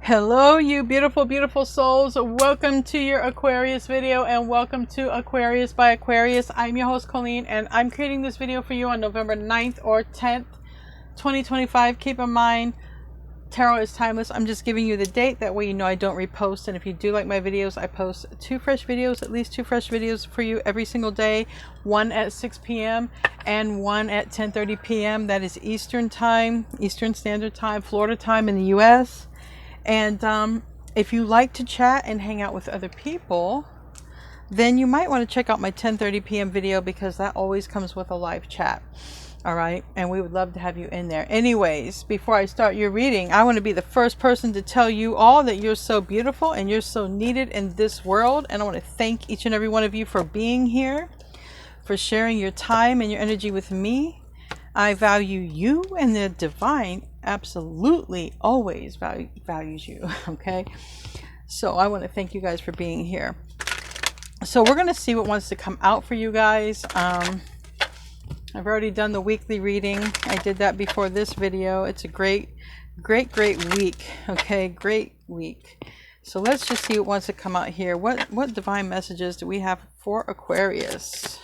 Hello, you beautiful, beautiful souls. Welcome to your Aquarius video and welcome to Aquarius by Aquarius. I'm your host, Colleen, and I'm creating this video for you on November 9th or 10th, 2025. Keep in mind, tarot is timeless. I'm just giving you the date. That way you know I don't repost. And if you do like my videos, I post at least two fresh videos for you every single day. One at 6 p.m. and one at 10:30 p.m. That is Eastern time, Eastern Standard Time, Florida time in the U.S. And if you like to chat and hang out with other people, then you might want to check out my 10:30 p.m. video, because that always comes with a live chat. All right. And we would love to have you in there. Anyways, before I start your reading, I want to be the first person to tell you all that you're so beautiful and you're so needed in this world. And I want to thank each and every one of you for being here, for sharing your time and your energy with me. I value you, and the divine absolutely always values you. Okay. So I want to thank you guys for being here. So we're going to see what wants to come out for you guys. I've already done the weekly reading. I did that before this video. It's a great week. Okay. Great week. So let's just see what wants to come out here. What divine messages do we have for Aquarius?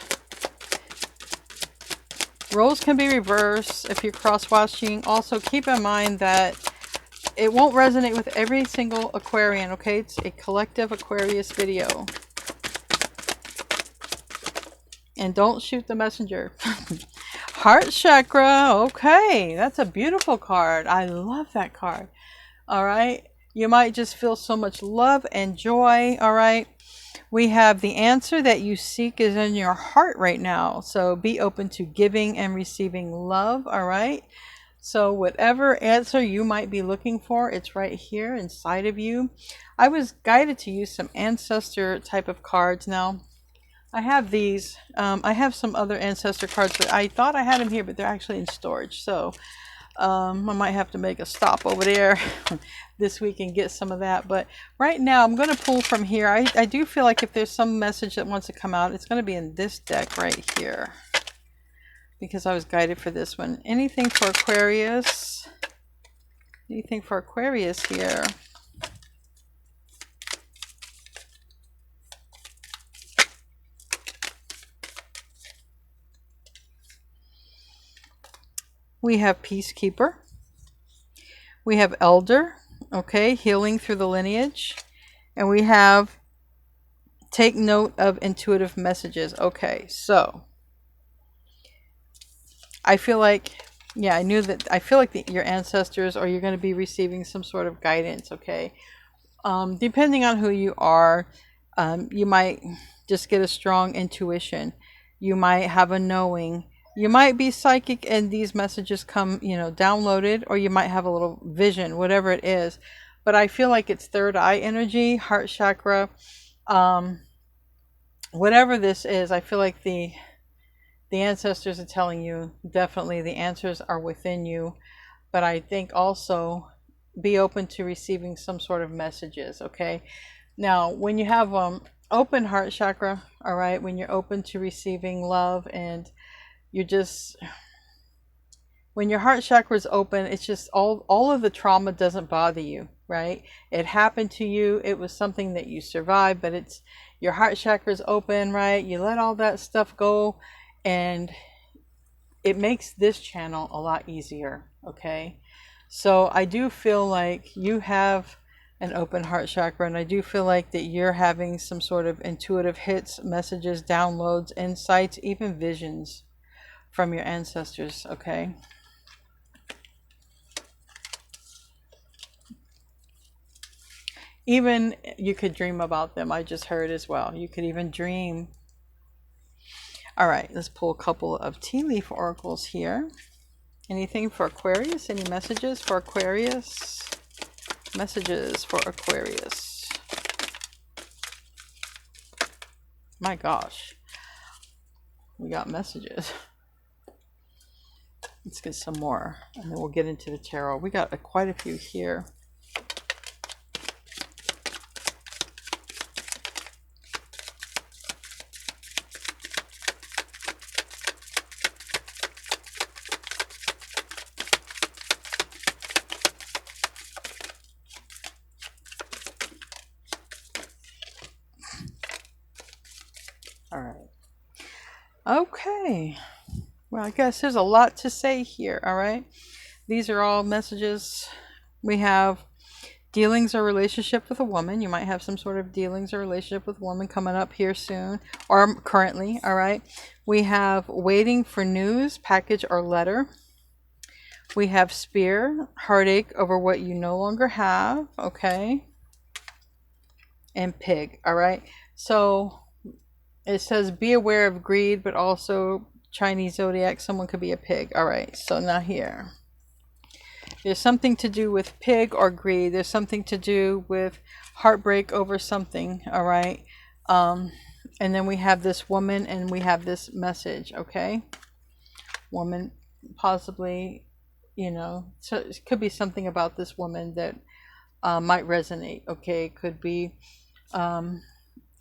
Roles can be reversed if you're cross-watching. Also, keep in mind that it won't resonate with every single Aquarian, okay? It's a collective Aquarius video. And don't shoot the messenger. Heart chakra. Okay, that's a beautiful card. I love that card. All right. You might just feel so much love and joy. All right. We have the answer that you seek is in your heart right now. So be open to giving and receiving love. All right. So whatever answer you might be looking for, it's right here inside of you. I was guided to use some Ancestor type of cards. Now, I have these. I have some other Ancestor cards, but I thought I had them here, but they're actually in storage. So I might have to make a stop over there this week and get some of that. But right now I'm going to pull from here. I do feel like if there's some message that wants to come out, it's going to be in this deck right here, because I was guided for this one. Anything for Aquarius? Anything for Aquarius here? We have Peacekeeper. We have Elder. Okay, healing through the lineage. And we have take note of intuitive messages. Okay, so I feel like, yeah, I feel like your ancestors, or you're going to be receiving some sort of guidance. Okay, depending on who you are, you might just get a strong intuition. You might have a knowing. You might be psychic and these messages come, downloaded, or you might have a little vision, whatever it is. But I feel like it's third eye energy, heart chakra, whatever this is. I feel like the ancestors are telling you definitely the answers are within you. But I think also be open to receiving some sort of messages. Okay. Now, when you have open heart chakra, all right, when you're open to receiving love, and you're just, when your heart chakra is open, it's just all of the trauma doesn't bother you, right? It happened to you. It was something that you survived, but it's your heart chakra is open, right? You let all that stuff go, and it makes this channel a lot easier. Okay. So I do feel like you have an open heart chakra, and I do feel like that you're having some sort of intuitive hits, messages, downloads, insights, even visions from your ancestors. Okay. Even you could dream about them. I just heard as well. You could even dream. All right, let's pull a couple of tea leaf oracles here. Anything for Aquarius? Any messages for Aquarius? Messages for Aquarius. My gosh. We got messages. Let's get some more, and then we'll get into the tarot. We got quite a few here. Okay. Well, I guess there's a lot to say here, all right? These are all messages. We have dealings or relationship with a woman. You might have some sort of dealings or relationship with a woman coming up here soon or currently, all right? We have waiting for news, package, or letter. We have spear, heartache over what you no longer have, okay? And pig, all right? So it says be aware of greed, but also Chinese zodiac, someone could be a pig. All right, so now here. There's something to do with pig or greed. There's something to do with heartbreak over something, all right? And then we have this woman and we have this message, okay? Woman, possibly, you know, so it could be something about this woman that might resonate, okay? It could be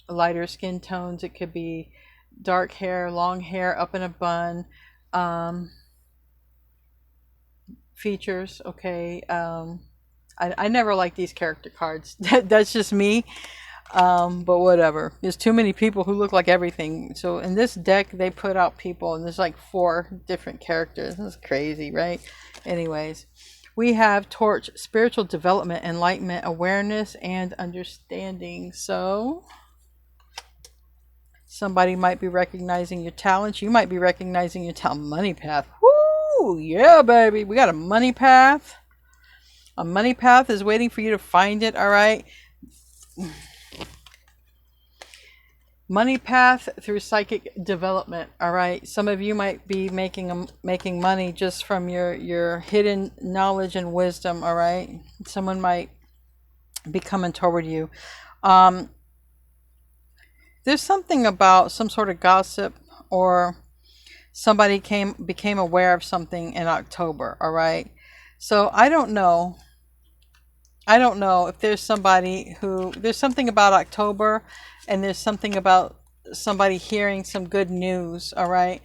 lighter skin tones. It could be dark hair, long hair, up in a bun. Features, okay. I never like these character cards. That's just me. But whatever. There's too many people who look like everything. So in this deck, they put out people, and there's like 4 different characters. That's crazy, right? Anyways, we have torch, spiritual development, enlightenment, awareness, and understanding. So somebody might be recognizing your talents. You might be recognizing your talent. Money path. Woo! Yeah, baby. We got a money path. A money path is waiting for you to find it, all right? Money path through psychic development, all right? Some of you might be making money just from your hidden knowledge and wisdom, all right? Someone might be coming toward you. There's something about some sort of gossip, or somebody became aware of something in October, all right? So I don't know if there's somebody who, there's something about October, and there's something about somebody hearing some good news, all right?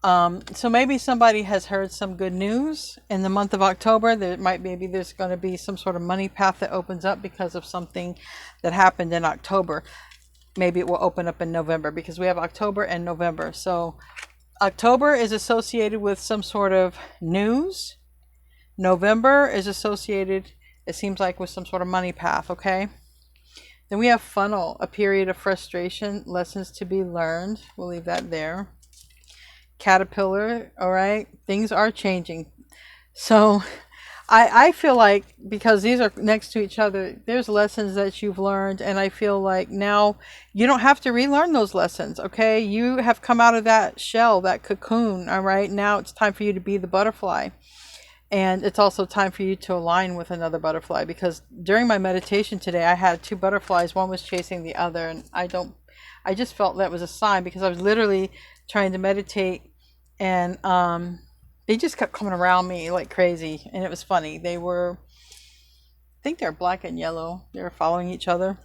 So maybe somebody has heard some good news in the month of October. Maybe there's going to be some sort of money path that opens up because of something that happened in October. Maybe it will open up in November, because we have October and November. So October is associated with some sort of news. November is associated, it seems like, with some sort of money path, okay? Then we have funnel, a period of frustration, lessons to be learned. We'll leave that there. Caterpillar, all right? Things are changing. So I feel like, because these are next to each other, there's lessons that you've learned, and I feel like now you don't have to relearn those lessons, okay? You have come out of that shell, that cocoon, all right? Now it's time for you to be the butterfly. And it's also time for you to align with another butterfly, because during my meditation today, I had 2 butterflies. One was chasing the other, and I just felt that was a sign, because I was literally trying to meditate, and they just kept coming around me like crazy, and it was funny. They were, I think they're black and yellow. They were following each other.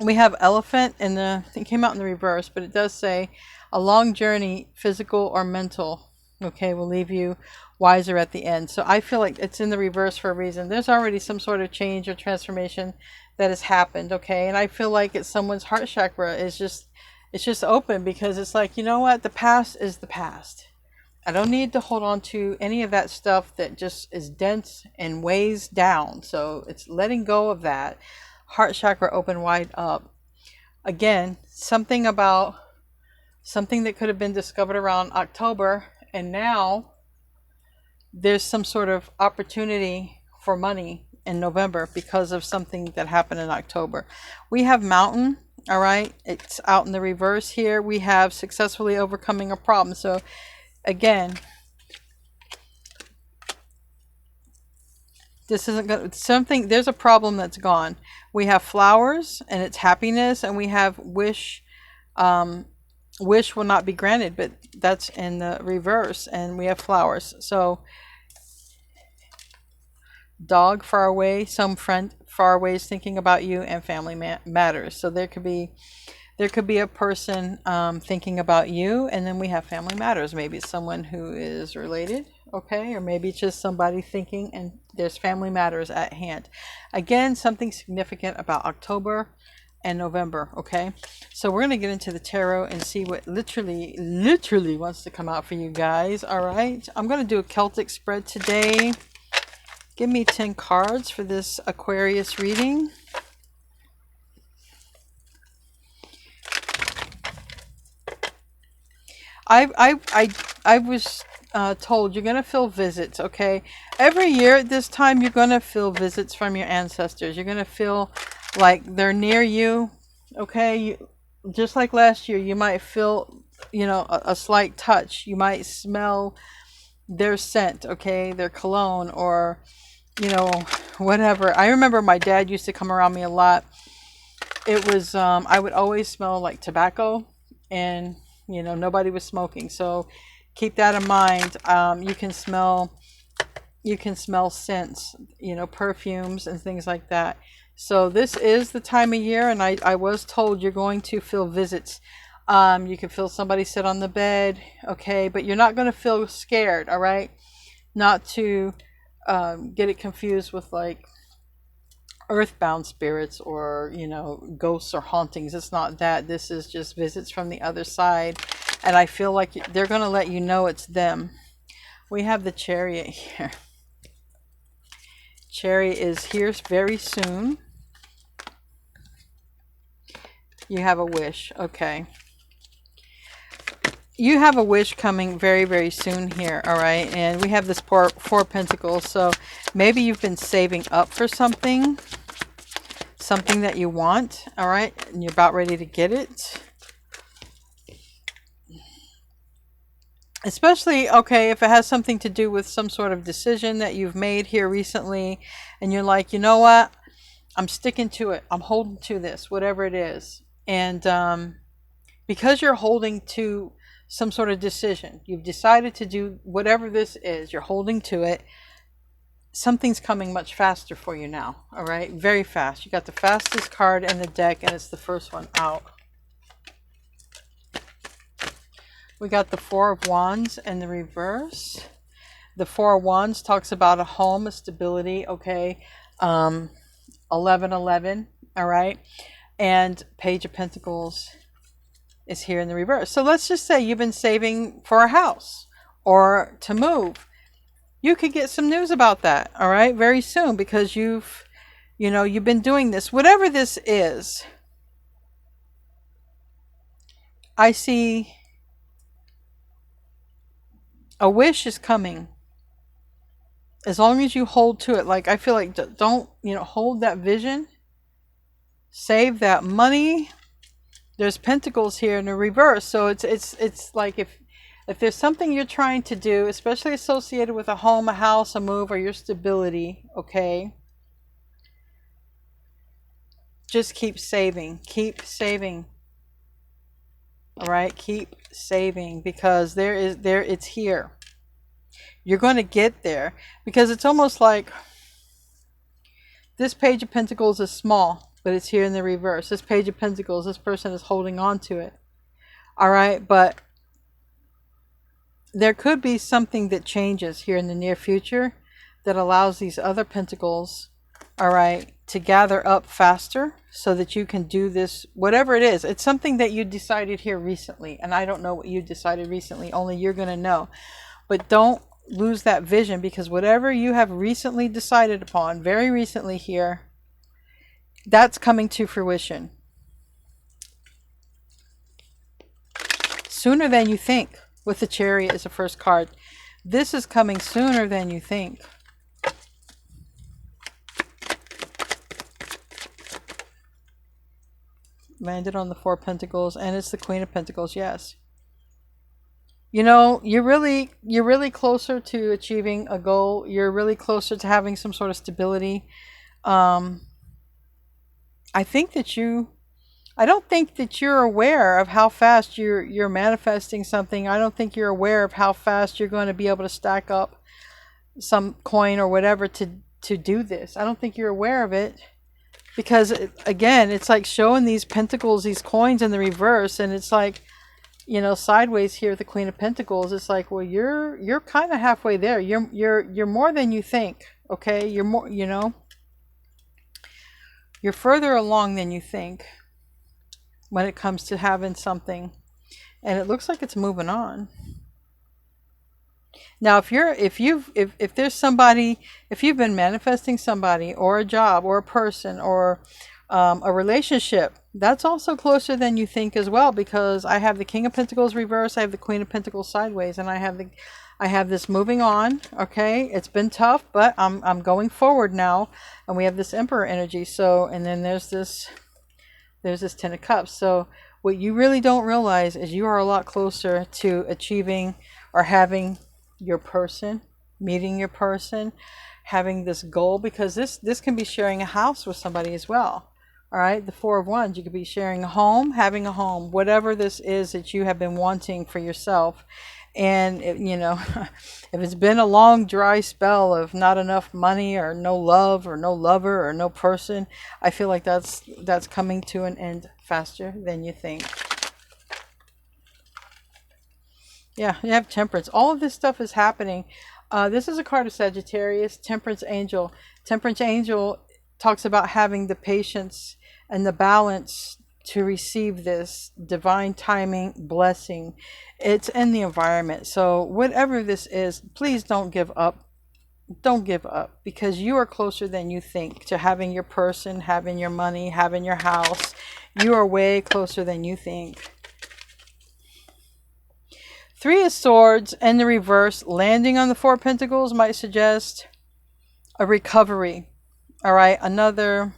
We have elephant, and it came out in the reverse, but it does say a long journey, physical or mental. Okay, will leave you wiser at the end. So I feel like it's in the reverse for a reason. There's already some sort of change or transformation that has happened, okay? And I feel like it's someone's heart chakra is just, it's just open, because it's like, you know what? The past is the past. I don't need to hold on to any of that stuff that just is dense and weighs down. So it's letting go of that. Heart chakra open wide up. Again, something about something that could have been discovered around October, and now there's some sort of opportunity for money in November because of something that happened in October. We have mountain, all right? It's out in the reverse here. We have successfully overcoming a problem. So again, this isn't good. Something, there's a problem that's gone. We have flowers, and it's happiness, and we have wish. Wish will not be granted, but that's in the reverse, and we have flowers. So dog far away, some friend far away is thinking about you, and family matters. So there could be a person thinking about you, and then we have family matters. Maybe it's someone who is related, okay? Or maybe it's just somebody thinking, and there's family matters at hand. Again, something significant about October. and November. Okay, so we're going to get into the tarot and see what literally wants to come out for you guys. All right, I'm going to do a Celtic spread today. Give me 10 cards for this Aquarius reading. I was told you're going to feel visits, okay? Every year at this time, you're going to feel visits from your ancestors. You're going to feel like they're near you, okay? Just like last year, you might feel, you know, a slight touch. You might smell their scent, okay? Their cologne or, you know, whatever. I remember my dad used to come around me a lot. It was, I would always smell like tobacco, and you know, nobody was smoking, so keep that in mind. You can smell scents, you know, perfumes and things like that. So this is the time of year, and I was told you're going to feel visits. You can feel somebody sit on the bed, okay, but you're not going to feel scared, all right? Not to get it confused with like earthbound spirits or, you know, ghosts or hauntings. It's not that. This is just visits from the other side, and I feel like they're going to let you know it's them. We have the Chariot here. Chariot is here very soon. You have a wish. Okay, you have a wish coming very, very soon here. All right, and we have this four pentacles, so maybe you've been saving up for something that you want, all right, and you're about ready to get it. Especially, okay, if it has something to do with some sort of decision that you've made here recently, and you're like, you know what, I'm sticking to it, I'm holding to this, whatever it is. And because you're holding to some sort of decision, you've decided to do whatever this is, you're holding to it, something's coming much faster for you now, all right? Very fast. You got the fastest card in the deck, and it's the first one out. We got the Four of Wands in the reverse. The Four of Wands talks about a home, a stability, okay? 1111, all right? And Page of Pentacles is here in the reverse. So let's just say you've been saving for a house or to move. You could get some news about that, all right, very soon, because you've been doing this. Whatever this is, I see a wish is coming. As long as you hold to it, like I feel like don't, you know, hold that vision. Save that money. There's pentacles here in the reverse, so it's like if there's something you're trying to do, especially associated with a home, a house, a move, or your stability, okay, just keep saving. Keep saving. All right, keep saving, because it's here. You're going to get there, because it's almost like this Page of Pentacles is small, but it's here in the reverse. This Page of Pentacles, this person is holding on to it. All right, but there could be something that changes here in the near future that allows these other pentacles, all right, to gather up faster so that you can do this, whatever it is. It's something that you decided here recently, and I don't know what you decided recently, only you're going to know. But don't lose that vision, because whatever you have recently decided upon, very recently here, that's coming to fruition sooner than you think. With the Chariot as the first card, this is coming sooner than you think. Landed on the Four of Pentacles, and it's the Queen of Pentacles. Yes, you know, you're really closer to achieving a goal. You're really closer to having some sort of stability. I think that I don't think that you're aware of how fast you're manifesting something. I don't think you're aware of how fast you're going to be able to stack up some coin or whatever to do this. I don't think you're aware of it, because again, it's like showing these pentacles, these coins in the reverse, and it's like, you know, sideways here, the Queen of Pentacles. It's like, well, you're kind of halfway there. You're more than you think. Okay, you're more, you know, you're further along than you think. when it comes to having something. And it looks like it's moving on. Now, if there's somebody, if you've been manifesting somebody or a job or a person or a relationship, that's also closer than you think as well, because I have the King of Pentacles reversed, I have the Queen of Pentacles sideways, and I have this moving on. Okay, it's been tough, but I'm going forward now, and we have this Emperor energy. So, and then there's this Ten of Cups. So what you really don't realize is you are a lot closer to achieving or having your person, meeting your person, having this goal, because this can be sharing a house with somebody as well. All right, the Four of Wands, you could be sharing a home, having a home, whatever this is that you have been wanting for yourself. And you know, if it's been a long dry spell of not enough money or no love or no lover or no person, I feel like that's coming to an end faster than you think. Yeah, you have Temperance. All of this stuff is happening. This is a card of Sagittarius, Temperance Angel. Temperance Angel talks about having the patience and the balance to receive this divine timing blessing. It's in the environment. So whatever this is, please don't give up. Don't give up, because you are closer than you think to having your person, having your money, having your house. You are way closer than you think. Three of Swords in the reverse, landing on the Four of Pentacles might suggest a recovery. All right, another,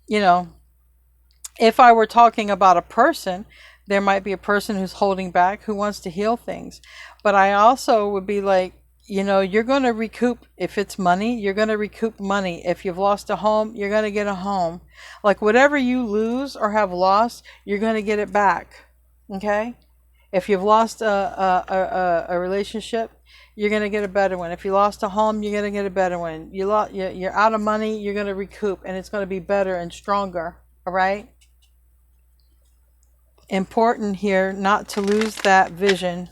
you know, if I were talking about a person, there might be a person who's holding back, who wants to heal things. But I also would be like, you know, you're going to recoup. If it's money, you're going to recoup money. If you've lost a home, you're going to get a home. Like whatever you lose or have lost, you're going to get it back. Okay? If you've lost a relationship, you're going to get a better one. If you lost a home, you're going to get a better one. You're out of money, you're going to recoup, and it's going to be better and stronger. All right? Important here not to lose that vision.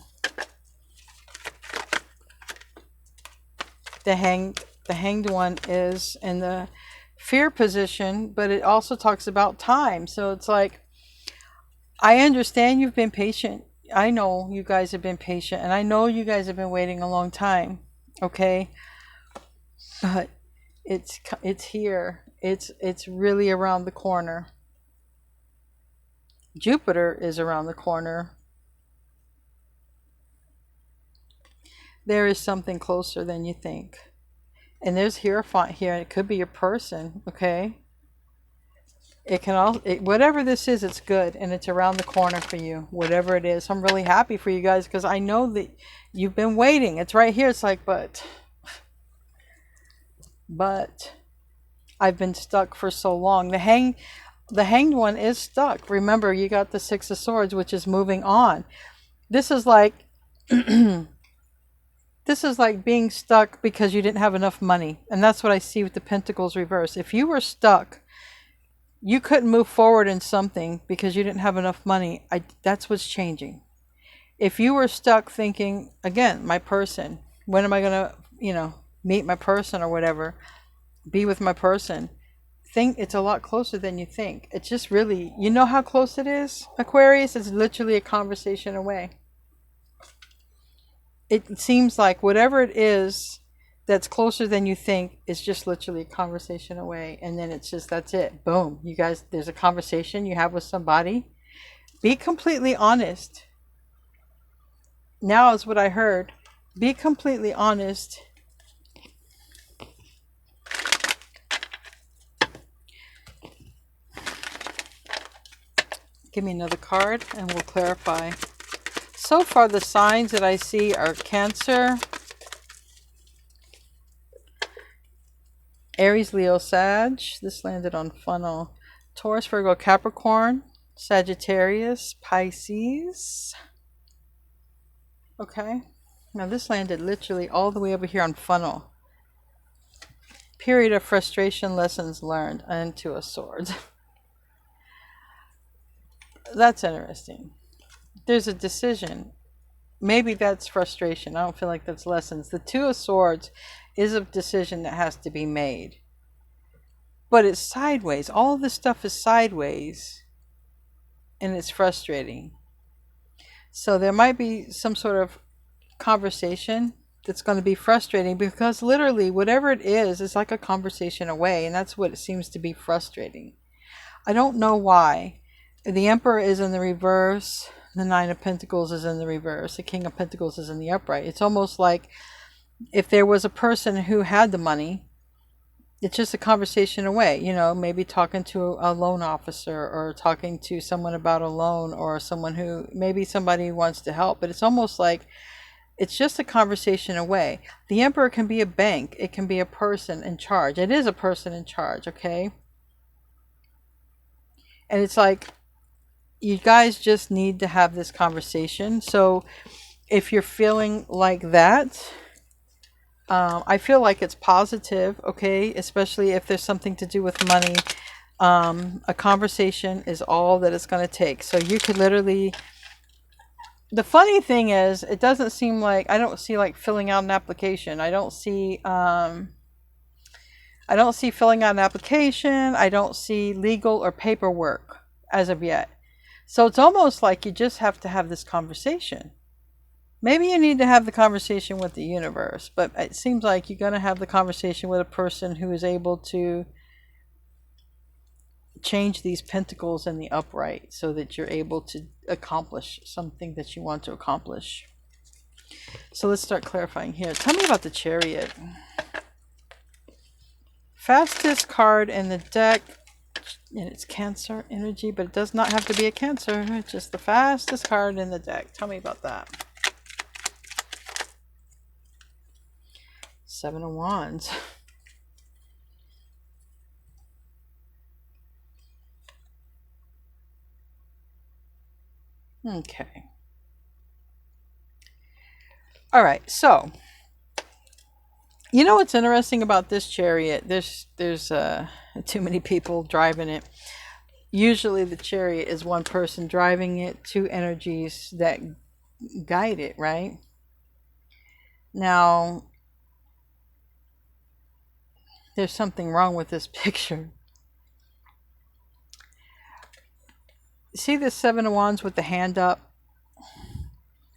The hanged one is in the fear position, but it also talks about time. So it's like, I understand you've been patient. I know you guys have been patient, and I know you guys have been waiting a long time. Okay? But it's here. It's really around the corner. Jupiter is around the corner. There is something closer than you think. And there's Hierophant here, and it could be your person, okay? It can all, whatever this is, it's good, and it's around the corner for you, whatever it is. I'm really happy for you guys, because I know that you've been waiting. It's right here. It's like, but I've been stuck for so long. The hanged one is stuck. Remember, you got the Six of Swords, which is moving on. This is like this is like being stuck because you didn't have enough money. And that's what I see with the Pentacles reverse. If you were stuck, you couldn't move forward in something because you didn't have enough money. That's what's changing. If you were stuck thinking, again, my person, when am I going to, you know, meet my person or whatever, be with my person, think it's a lot closer than you think. It's just really, you know how close it is, Aquarius? It's literally a conversation away. It seems like whatever it is that's closer than you think is just literally a conversation away. And then it's just, that's it. Boom. You guys, there's a conversation you have with somebody. Be completely honest. Now is what I heard. Be completely honest. Give me another card and we'll clarify. So far, the signs that I see are Cancer, Aries, Leo, Sag. This landed on funnel. Taurus, Virgo, Capricorn, Sagittarius, Pisces. Okay. Now this landed literally all the way over here on funnel. Period of frustration, lessons learned, and Two of Swords. That's interesting. There's a decision. Maybe that's frustration. I don't feel like that's lessons. The Two of Swords is a decision that has to be made. But it's sideways. All of this stuff is sideways. and it's frustrating. So there might be some sort of conversation that's going to be frustrating, because literally whatever it is like a conversation away, and that's what it seems to be frustrating. I don't know why. The Emperor is in the reverse, the Nine of Pentacles is in the reverse, the King of Pentacles is in the upright. It's almost like if there was a person who had the money, it's just a conversation away, you know, maybe talking to a loan officer or talking to someone about a loan, or someone who, maybe somebody wants to help, but it's almost like it's just a conversation away. The Emperor can be a bank. It can be a person in charge. It is a person in charge, okay? And it's like, you guys just need to have this conversation. So if you're feeling like that, I feel like it's positive, okay? Especially if there's something to do with money. A conversation is all that it's going to take. So you could literally... The funny thing is, it doesn't seem like... I don't see like filling out an application. I don't see filling out an application. I don't see legal or paperwork as of yet. So it's almost like you just have to have this conversation. Maybe you need to have the conversation with the universe, but it seems like you're going to have the conversation with a person who is able to change these pentacles in the upright so that you're able to accomplish something that you want to accomplish. So let's start clarifying here. Tell me about the Chariot. Fastest card in the deck, and it's Cancer energy, but it does not have to be a Cancer. It's just the fastest card in the deck. Tell me about that. Seven of Wands. Okay. All right. So, you know what's interesting about this Chariot? There's too many people driving it. Usually the Chariot is one person driving it, two energies that guide it, right? Now, there's something wrong with this picture. See this Seven of Wands with the hand up?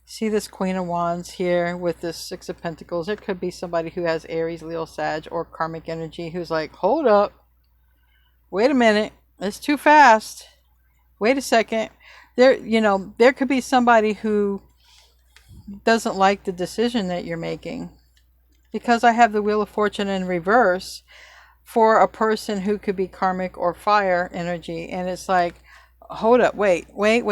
See this Queen of Wands here with this Six of Pentacles? It could be somebody who has Aries, Leo, Sag, or karmic energy who's like, hold up. Wait a minute. It's too fast. Wait a second. There could be somebody who doesn't like the decision that you're making. Because I have the Wheel of Fortune in reverse for a person who could be karmic or fire energy. And it's like, hold up, wait. Wait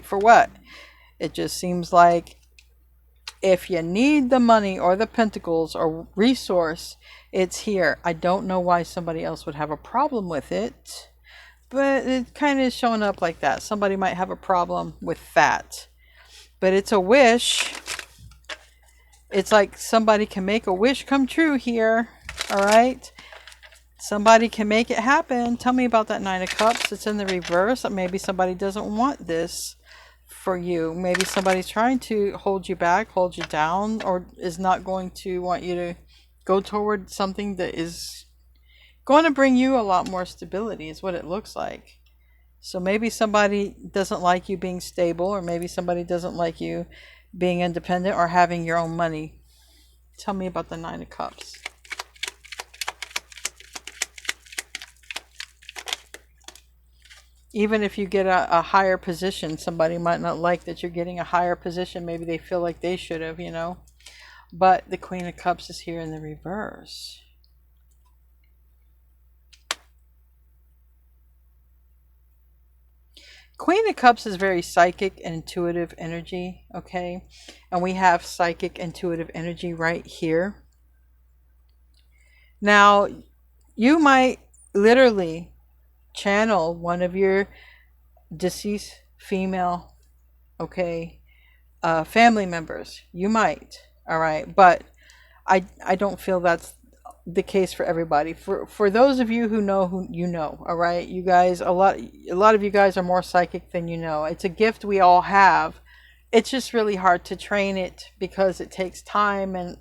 for what? It just seems like if you need the money or the pentacles or resource, it's here. I don't know why somebody else would have a problem with it, but it kind of is showing up like that. Somebody might have a problem with that, but it's a wish. It's like somebody can make a wish come true here. All right. Somebody can make it happen. Tell me about that Nine of Cups. It's in the reverse. Maybe somebody doesn't want this for you. Maybe somebody's trying to hold you back, hold you down, or is not going to want you to go toward something that is going to bring you a lot more stability, is what it looks like. So maybe somebody doesn't like you being stable, or maybe somebody doesn't like you being independent or having your own money. Tell me about the Nine of Cups. Even if you get a higher position, somebody might not like that you're getting a higher position. Maybe they feel like they should have, But the Queen of Cups is here in the reverse. Queen of Cups is very psychic and intuitive energy, okay? And we have psychic intuitive energy right here. Now, you might literally channel one of your deceased female, okay, family members. You might, all right? But I don't feel that's the case for everybody. For those of you who know, all right? You guys, a lot of you guys are more psychic than you know. It's a gift we all have. It's just really hard to train it because it takes time, and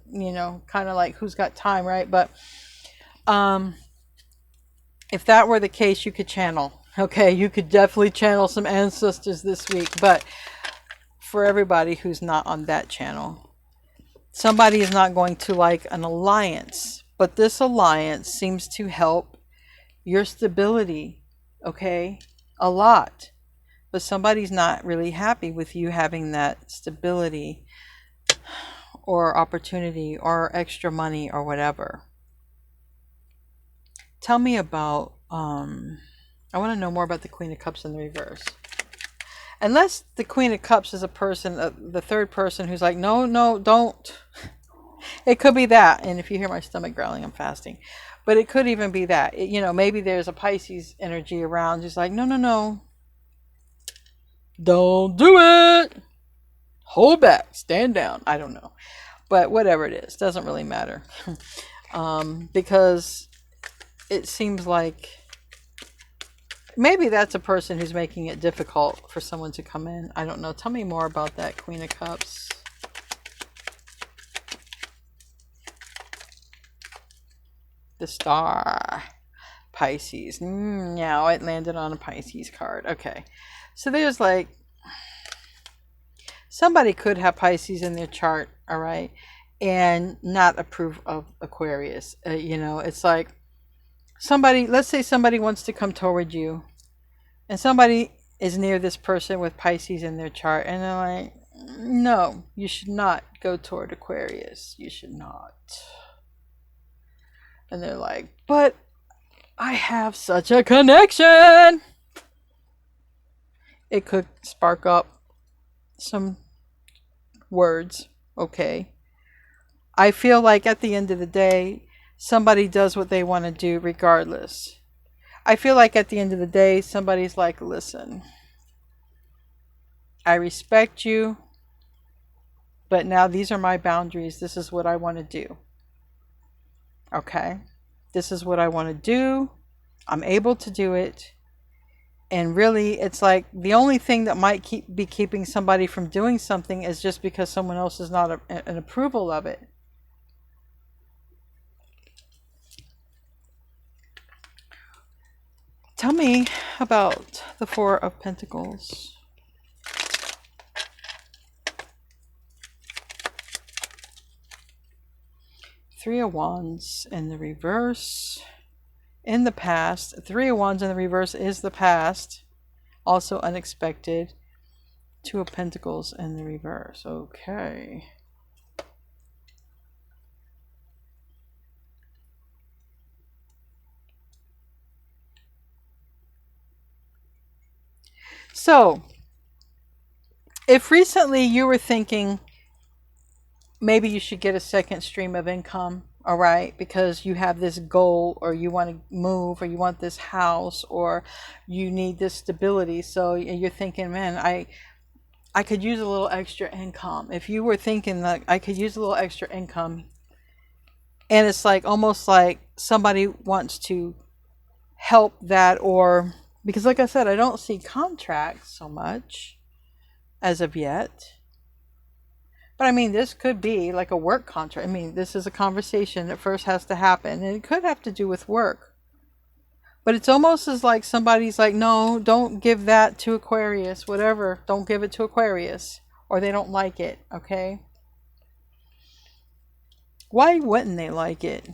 kind of like, who's got time, right? But if that were the case, you could channel. Okay, you could definitely channel some ancestors this week, but for everybody who's not on that channel, somebody is not going to like an alliance, but this alliance seems to help your stability, okay, a lot. But somebody's not really happy with you having that stability or opportunity or extra money or whatever. Tell me about, I want to know more about the Queen of Cups in the reverse. Unless the Queen of Cups is a person, the third person who's like, no, no, don't. It could be that. And if you hear my stomach growling, I'm fasting. But it could even be that. You know, maybe there's a Pisces energy around. Just like, no, no, no. Don't do it. Hold back. Stand down. I don't know. But whatever it is, doesn't really matter. Because it seems like maybe that's a person who's making it difficult for someone to come in. I don't know. Tell me more about that Queen of Cups. The Star. Pisces. Yeah, it landed on a Pisces card. Okay. So there's like, somebody could have Pisces in their chart, all right, and not approve of Aquarius. You know, it's like somebody, let's say somebody wants to come toward you, and somebody is near this person with Pisces in their chart, and they're like, no, you should not go toward Aquarius. You should not. And they're like, but I have such a connection. It could spark up some words, okay? I feel like at the end of the day, somebody does what they want to do regardless. I feel like at the end of the day, somebody's like, listen, I respect you, but now these are my boundaries. This is what I want to do. Okay? This is what I want to do. I'm able to do it. And really, it's like the only thing that might be keeping somebody from doing something is just because someone else is not an approval of it. Tell me about the Four of Pentacles. Three of Wands in the reverse. In the past. Three of Wands in the reverse is the past. Also unexpected. Two of Pentacles in the reverse. Okay. So, if recently you were thinking maybe you should get a second stream of income, all right, because you have this goal, or you want to move, or you want this house, or you need this stability, so you're thinking, man, I could use a little extra income. If you were thinking that I could use a little extra income, and it's like almost like somebody wants to help that, or because like I said, I don't see contracts so much as of yet. But I mean, this could be like a work contract. I mean, this is a conversation that first has to happen, and it could have to do with work. But it's almost as like somebody's like, no, don't give that to Aquarius, whatever. Don't give it to Aquarius, or they don't like it, okay? Why wouldn't they like it?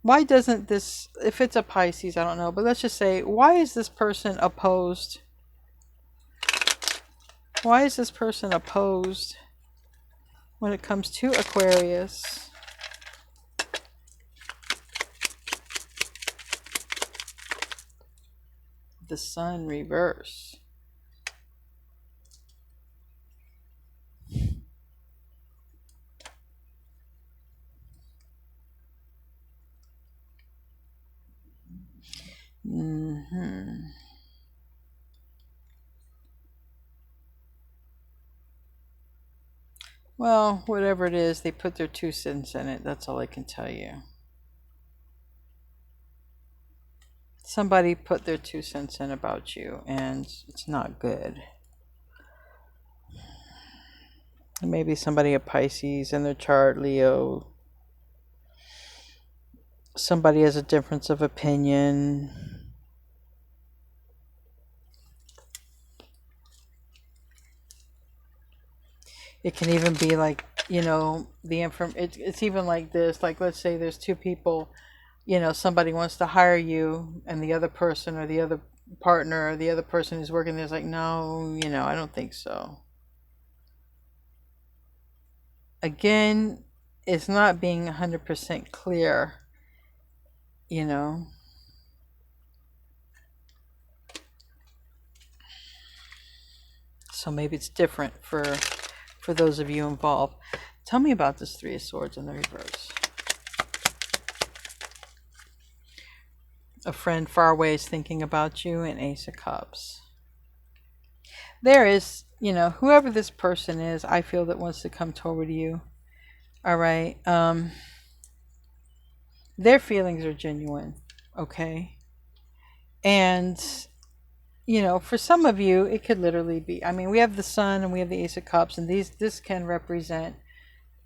Why doesn't this, if it's a Pisces, I don't know, but let's just say, why is this person opposed? Why is this person opposed when it comes to Aquarius? The Sun reverse. Well, whatever it is, they put their 2 cents in it. That's all I can tell you. Somebody put their 2 cents in about you, and it's not good. Maybe somebody a Pisces in their chart, Leo. Somebody has a difference of opinion. It can even be like, you know, it's even like this, like let's say there's two people, you know, somebody wants to hire you and the other person or the other partner or the other person who's working there's like, no, you know, I don't think so. Again, it's not being 100% clear, you know. So maybe it's different for those of you involved. Tell me about this Three of Swords in the reverse. A friend far away is thinking about you, and Ace of Cups. There is, you know, whoever this person is, I feel that wants to come toward you. All right. Their feelings are genuine. Okay. And, you know, for some of you, it could literally be, I mean, we have the Sun and we have the Ace of Cups, and this can represent,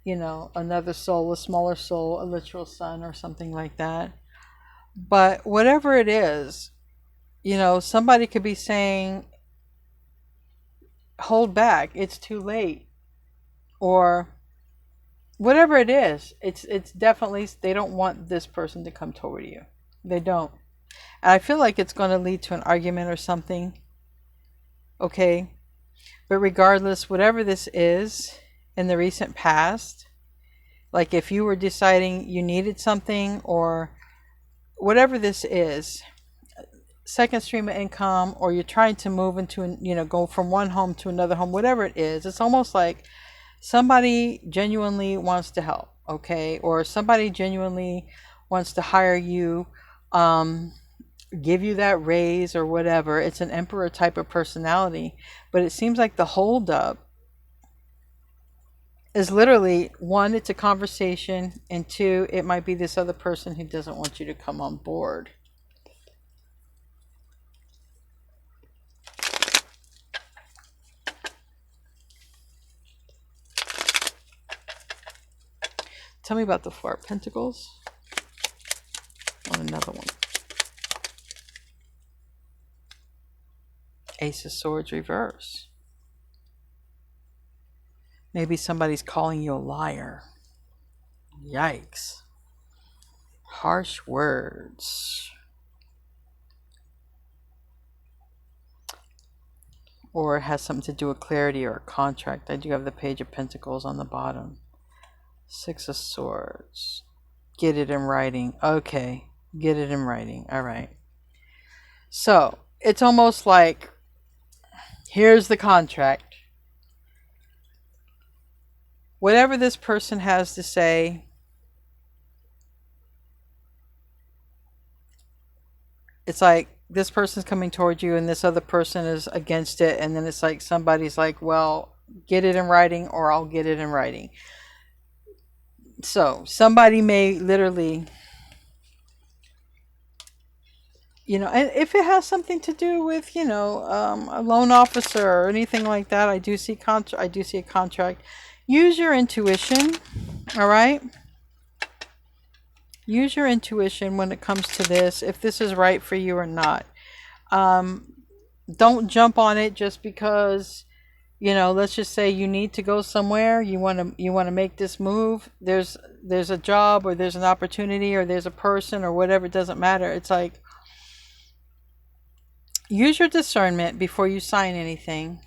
you know, another soul, a smaller soul, a literal sun or something like that. But whatever it is, you know, somebody could be saying, hold back, it's too late. Or whatever it is, it's definitely, they don't want this person to come toward you. They don't. And I feel like it's going to lead to an argument or something. Okay. But regardless, whatever this is in the recent past, like if you were deciding you needed something or whatever this is, second stream of income, or you're trying to move into, you know, go from one home to another home, whatever it is, it's almost like somebody genuinely wants to help, okay? Or somebody genuinely wants to hire you, give you that raise or whatever. It's an emperor type of personality, but it seems like the holdup is literally, one, it's a conversation, and two, it might be this other person who doesn't want you to come on board. Tell me about the Four of Pentacles on another one. Ace of Swords reverse. Maybe somebody's calling you a liar. Yikes. Harsh words. Or it has something to do with clarity or a contract. I do have the Page of Pentacles on the bottom. Six of Swords. Get it in writing. Okay. Get it in writing. All right. So it's almost like, here's the contract. Whatever this person has to say, it's like this person's coming towards you and this other person is against it. And then it's like somebody's like, well, get it in writing or I'll get it in writing. So somebody may literally, you know, and if it has something to do with, you know, a loan officer or anything like that, I do see a contract. Use your intuition, all right? Use your intuition when it comes to this, if this is right for you or not. Don't jump on it just because, you know, let's just say you need to go somewhere, you want to make this move, there's a job or there's an opportunity or there's a person or whatever, it doesn't matter. It's like, use your discernment before you sign anything.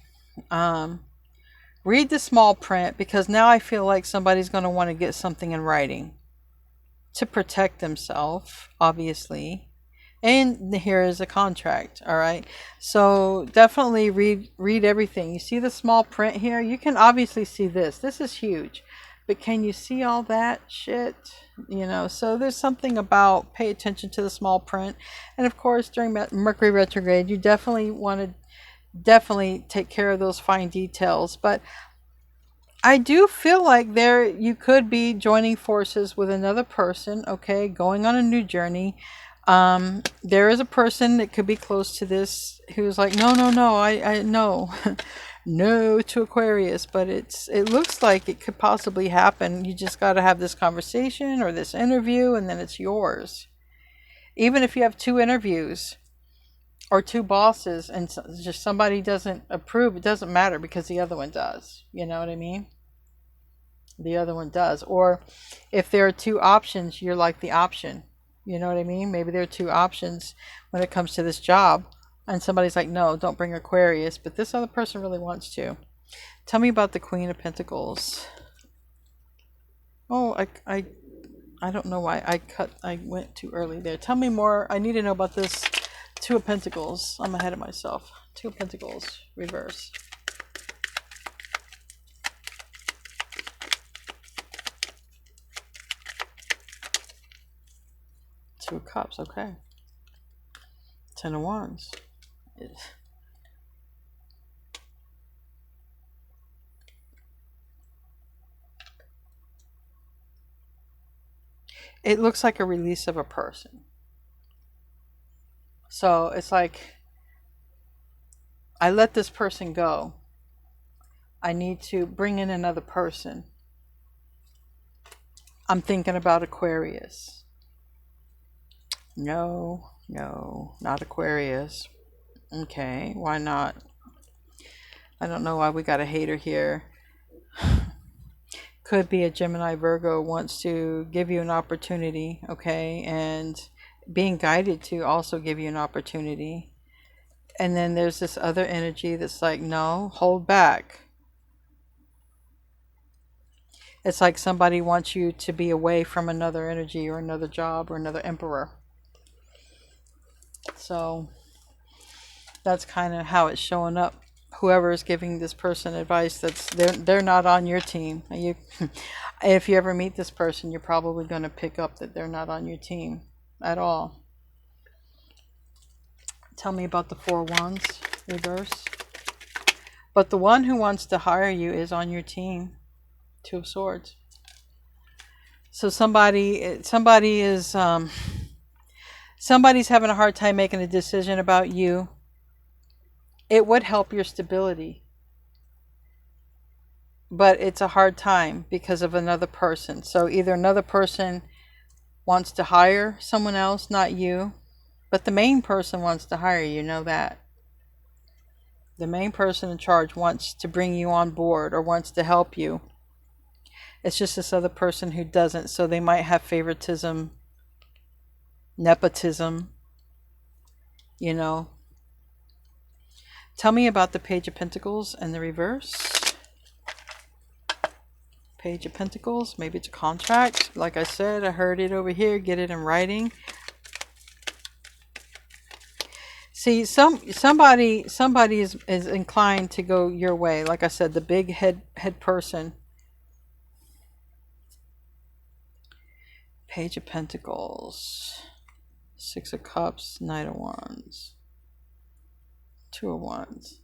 Read the small print, because now I feel like somebody's going to want to get something in writing to protect themselves, obviously. And here is a contract, all right? So definitely read everything. You see the small print here? You can obviously see this. This is huge. But can you see all that shit? You know, so there's something about pay attention to the small print. And of course, during Mercury retrograde, you definitely want to take care of those fine details. But I do feel like you could be joining forces with another person, okay, going on a new journey. There is a person that could be close to this who's like, no, I no, no to Aquarius, but it looks like it could possibly happen. You just got to have this conversation or this interview, and then it's yours. Even if you have 2 interviews or 2 bosses and just somebody doesn't approve, it doesn't matter because the other one does. You know what I mean? the other one does. Or if there are two options, you're like the option. You know what I mean? Maybe there are two options when it comes to this job, and somebody's like, no, don't bring Aquarius, but this other person really wants to. Tell me about the Queen of Pentacles. Oh, I don't know why I went too early there. Tell me more. I need to know about this Two of Pentacles. I'm ahead of myself. Two of Pentacles, reverse. Two of Cups, okay. Ten of Wands. It looks like a release of a person. So it's like, I let this person go. I need to bring in another person. I'm thinking about Aquarius. No, not Aquarius. Okay, why not? I don't know why we got a hater here. Could be a Gemini Virgo wants to give you an opportunity, okay? And being guided to also give you an opportunity. And then there's this other energy that's like, no, hold back. It's like somebody wants you to be away from another energy or another job or another emperor. So that's kind of how it's showing up. Whoever is giving this person advice, they're not on your team. If you ever meet this person, you're probably going to pick up that they're not on your team at all. Tell me about the Four of Wands, reverse. But the one who wants to hire you is on your team. Two of Swords. So somebody's having a hard time making a decision about you. It would help your stability, but it's a hard time because of another person. So either another person wants to hire someone else, not you, but the main person wants to hire you, know that. The main person in charge wants to bring you on board or wants to help you. It's just this other person who doesn't, so they might have favoritism, nepotism, you know. Tell me about the Page of Pentacles and the reverse. Page of Pentacles, maybe it's a contract. Like I said, I heard it over here, get it in writing. See, somebody is inclined to go your way. Like I said, the big head person. Page of Pentacles, Six of Cups, Knight of Wands, Two of Wands.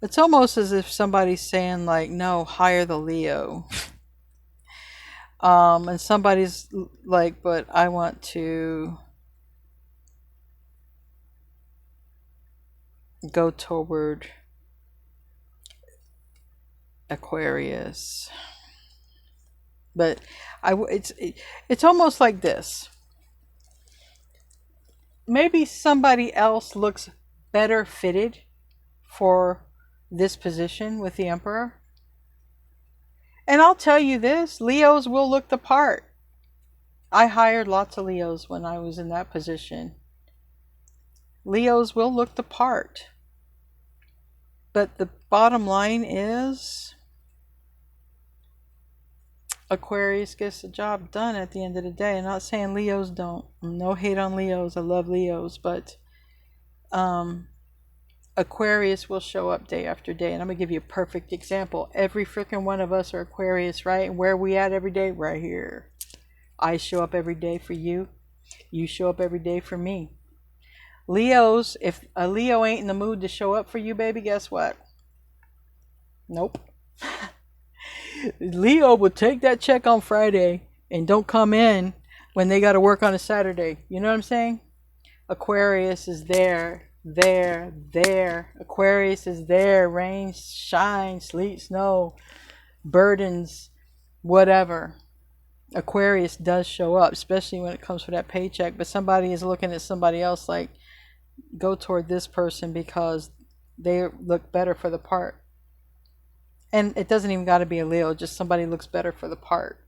It's almost as if somebody's saying like, no, hire the Leo. And somebody's like, but I want to go toward Aquarius. But it's almost like this. Maybe somebody else looks better fitted for this position with the Emperor. And I'll tell you this, Leos will look the part. I hired lots of Leos when I was in that position. Leos will look the part. But the bottom line is, Aquarius gets the job done at the end of the day. I'm not saying Leos don't. No hate on Leos. I love Leos. But Aquarius will show up day after day. And I'm going to give you a perfect example. Every freaking one of us are Aquarius, right? And where are we at every day? Right here. I show up every day for you. You show up every day for me. Leos, if a Leo ain't in the mood to show up for you, baby, guess what? Nope. Leo would take that check on Friday and don't come in when they got to work on a Saturday. You know what I'm saying? Aquarius is there. Aquarius is there. Rain, shine, sleet, snow, burdens, whatever. Aquarius does show up, especially when it comes for that paycheck. But somebody is looking at somebody else like, go toward this person because they look better for the part. And it doesn't even got to be a Leo, just somebody looks better for the part.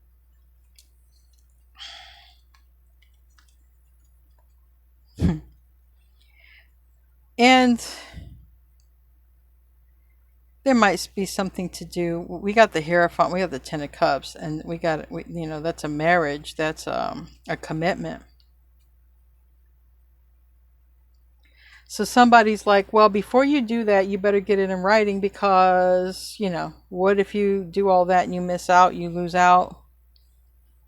And there might be something to do. We got the Hierophant, we have the Ten of Cups, and you know, that's a marriage, that's a commitment. So somebody's like, well, before you do that, you better get it in writing because, you know, what if you do all that and you miss out, you lose out?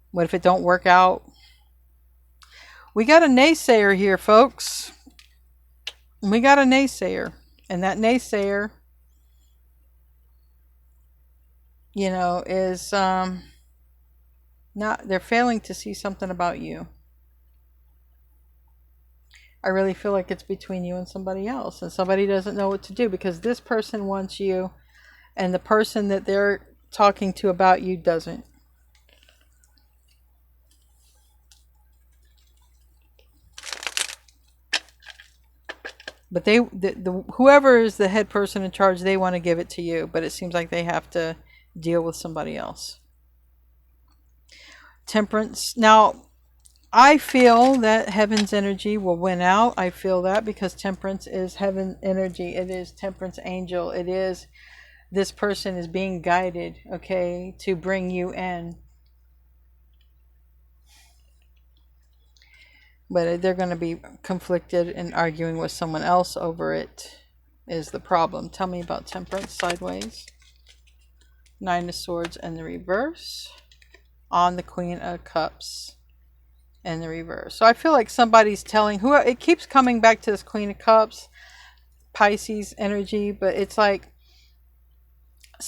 What if it don't work out? We got a naysayer here, folks. We got a naysayer. And that naysayer, you know, is they're failing to see something about you. I really feel like it's between you and somebody else, and somebody doesn't know what to do because this person wants you and the person that they're talking to about you doesn't. But whoever is the head person in charge, they want to give it to you, but it seems like they have to deal with somebody else. Temperance. Now, I feel that heaven's energy will win out. I feel that because temperance is heaven energy. It is temperance angel. It is, this person is being guided, okay, to bring you in. But they're going to be conflicted and arguing with someone else over it is the problem. Tell me about temperance sideways. Nine of Swords in the reverse. On the Queen of Cups in the reverse. So I feel like somebody's telling who it keeps coming back to this Queen of Cups, Pisces energy, but it's like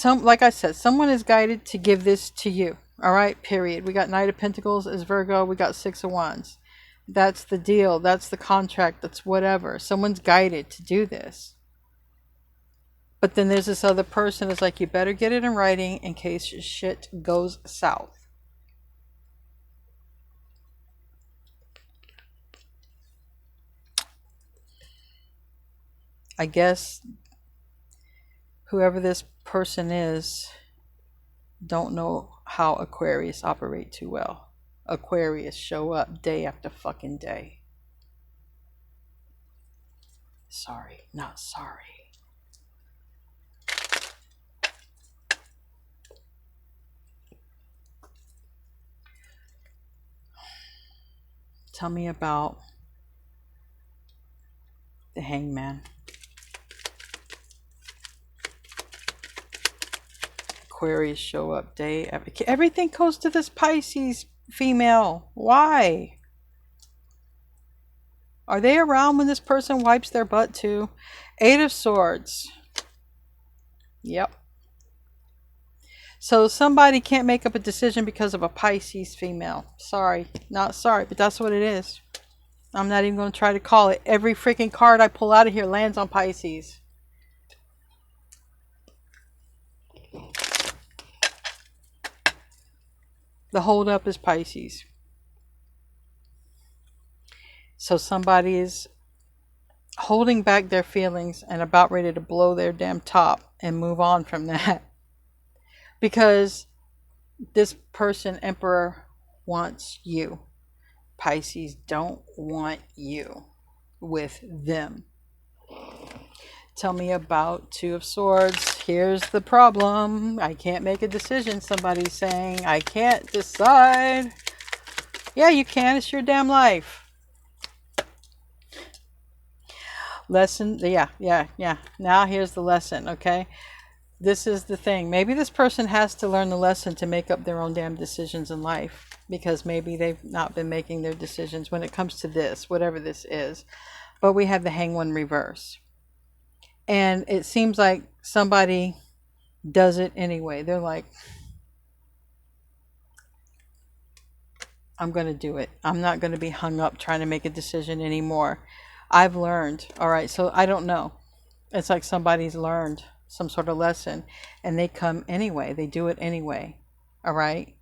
like I said, someone is guided to give this to you. All right, period. We got Knight of Pentacles as Virgo, we got Six of Wands. That's the deal, that's the contract, that's whatever. Someone's guided to do this. But then there's this other person that's like, you better get it in writing in case shit goes south. I guess whoever this person is don't know how Aquarius operate too well. Aquarius show up day after fucking day. Sorry, not sorry. Tell me about the Hangman. Aquarius show up day after. Everything goes to this Pisces female. Why? Are they around when this person wipes their butt too? Eight of Swords. Yep. So somebody can't make up a decision because of a Pisces female. Sorry. Not sorry, but that's what it is. I'm not even going to try to call it. Every freaking card I pull out of here lands on Pisces. The holdup is Pisces. So somebody is holding back their feelings and about ready to blow their damn top and move on from that. Because this person, Emperor, wants you. Pisces don't want you with them. Tell me about Two of Swords. Here's the problem. I can't make a decision. Somebody's saying, I can't decide. Yeah, you can. It's your damn life. Lesson. Yeah. Now here's the lesson, okay? This is the thing. Maybe this person has to learn the lesson to make up their own damn decisions in life. Because maybe they've not been making their decisions when it comes to this, whatever this is. But we have the Hanged One reverse. And it seems like somebody does it anyway. They're like, I'm going to do it. I'm not going to be hung up trying to make a decision anymore. I've learned. All right, so I don't know. It's like somebody's learned some sort of lesson and they come anyway. They do it anyway. All right.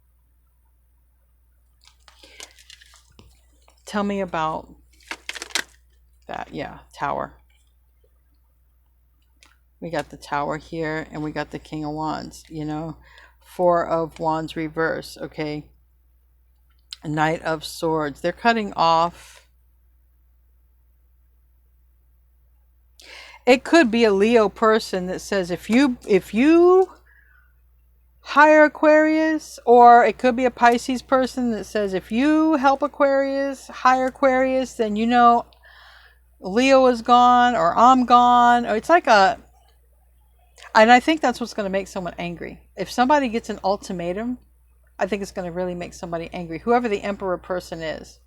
Tell me about that. Yeah, Tower. We got the Tower here, and we got the King of Wands, you know. Four of Wands reverse, okay. Knight of Swords. They're cutting off. It could be a Leo person that says if you hire Aquarius, or it could be a Pisces person that says if you help Aquarius, hire Aquarius, then you know Leo is gone or I'm gone. Or it's like a, and I think that's what's going to make someone angry. If somebody gets an ultimatum, I think it's going to really make somebody angry. Whoever the Emperor person is.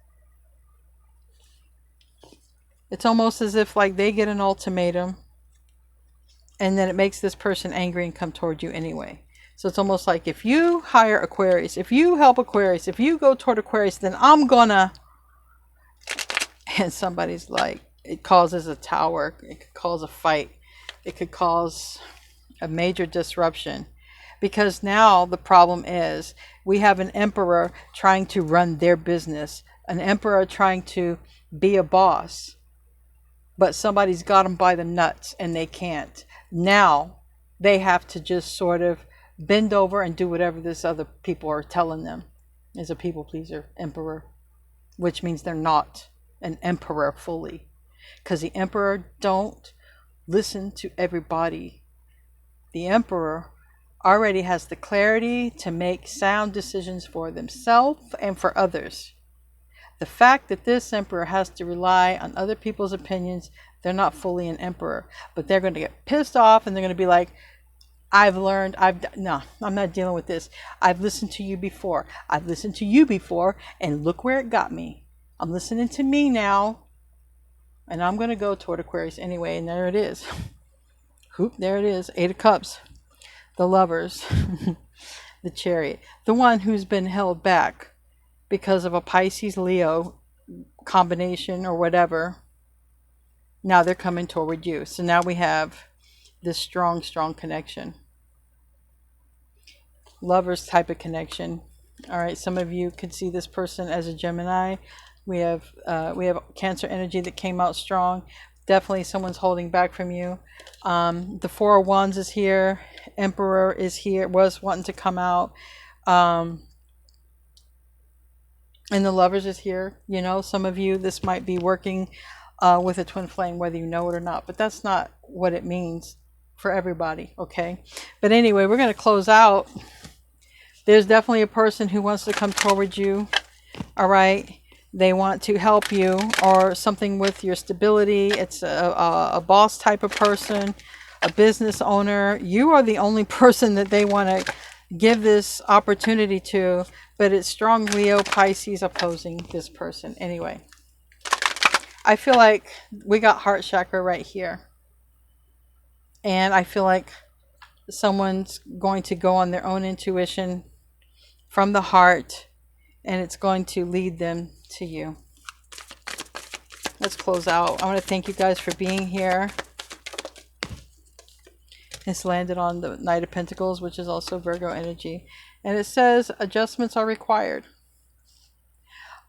It's almost as if like they get an ultimatum and then it makes this person angry and come toward you anyway. So it's almost like if you hire Aquarius, if you help Aquarius, if you go toward Aquarius, then I'm gonna, and somebody's like, it causes a tower, it could cause a fight, it could cause a major disruption. Because now the problem is we have an emperor trying to run their business, an emperor trying to be a boss, but somebody's got them by the nuts and they can't. Now they have to just sort of bend over and do whatever this other people are telling them. Is a people pleaser, emperor, which means they're not an emperor fully, because the emperor don't listen to everybody. The emperor already has the clarity to make sound decisions for themselves and for others. The fact that this emperor has to rely on other people's opinions, they're not fully an emperor, but they're going to get pissed off and they're going to be like, I've learned, no, I'm not dealing with this. I've listened to you before. I've listened to you before, and look where it got me. I'm listening to me now, and I'm going to go toward Aquarius anyway, and there it is. Hoop, there it is. 8 of Cups. The Lovers. The Chariot. The one who's been held back because of a Pisces-Leo combination or whatever. Now they're coming toward you. So now we have this strong connection. Lovers type of connection. All right, some of you could see this person as a Gemini. We have Cancer energy that came out strong. Definitely someone's holding back from you. The Four of Wands is here. Emperor is here, was wanting to come out. And the Lovers is here. You know, some of you, this might be working with a twin flame, whether you know it or not. But that's not what it means for everybody, okay? But anyway, we're going to close out. There's definitely a person who wants to come toward you, all right? They want to help you, or something with your stability. It's a boss type of person, a business owner. You are the only person that they want to give this opportunity to, but it's strong Leo, Pisces opposing this person. Anyway, I feel like we got heart chakra right here. And I feel like someone's going to go on their own intuition from the heart, and it's going to lead them to you. Let's close out. I want to thank you guys for being here. It's landed on the Knight of Pentacles, which is also Virgo energy. And it says adjustments are required.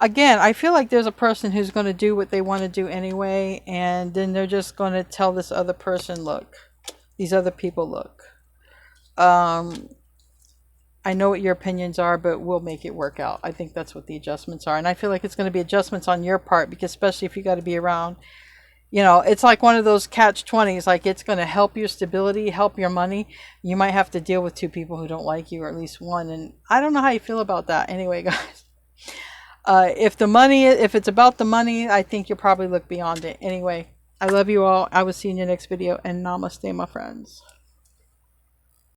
Again, I feel like there's a person who's going to do what they want to do anyway, and then they're just going to tell this other person, look, these other people, look, I know what your opinions are, but we'll make it work out. I think that's what the adjustments are. And I feel like it's going to be adjustments on your part, because especially if you got to be around, you know, it's like one of those catch-20s. Like, it's going to help your stability, help your money. You might have to deal with 2 people who don't like you, or at least one. And I don't know how you feel about that. Anyway, guys, if it's about the money, I think you'll probably look beyond it. Anyway, I love you all. I will see you in your next video, and namaste, my friends.